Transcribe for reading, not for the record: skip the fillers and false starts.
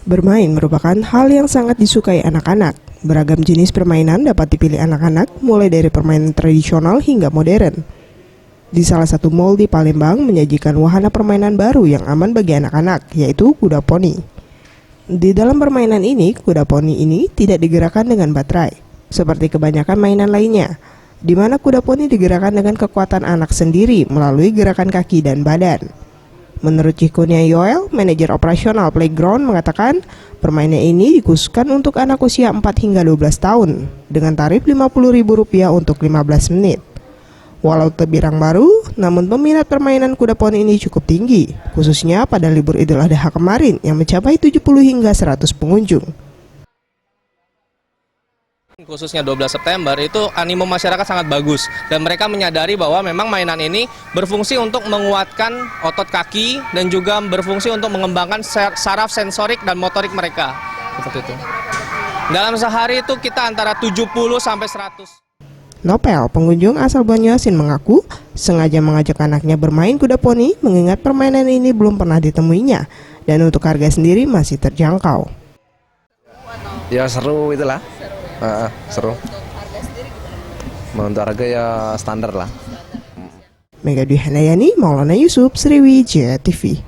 Bermain merupakan hal yang sangat disukai anak-anak. Beragam jenis permainan dapat dipilih anak-anak, mulai dari permainan tradisional hingga modern. Di salah satu mal di Palembang menyajikan wahana permainan baru yang aman bagi anak-anak, yaitu kuda poni. Di dalam permainan ini, kuda poni ini tidak digerakkan dengan baterai, seperti kebanyakan mainan lainnya, di mana kuda poni digerakkan dengan kekuatan anak sendiri melalui gerakan kaki dan badan. Menurut Cikunia Yoel, manajer operasional Playground mengatakan permainan ini dikhususkan untuk anak usia 4 hingga 12 tahun dengan tarif Rp50.000 untuk 15 menit. Walau terbilang baru, namun peminat permainan kuda poni ini cukup tinggi, khususnya pada libur Idul Adha kemarin yang mencapai 70 hingga 100 pengunjung. Khususnya 12 September itu animo masyarakat sangat bagus dan mereka menyadari bahwa memang mainan ini berfungsi untuk menguatkan otot kaki dan juga berfungsi untuk mengembangkan saraf sensorik dan motorik mereka. Seperti itu. Dalam sehari itu kita antara 70 sampai 100. Nopel, pengunjung asal Banyuasin, mengaku sengaja mengajak anaknya bermain kuda poni mengingat permainan ini belum pernah ditemuinya dan untuk harga sendiri masih terjangkau. Ya seru itulah. Seru. Untuk harga ya standar lah. Megadwi Handayani, Maulana Yusuf, Sriwijaya TV.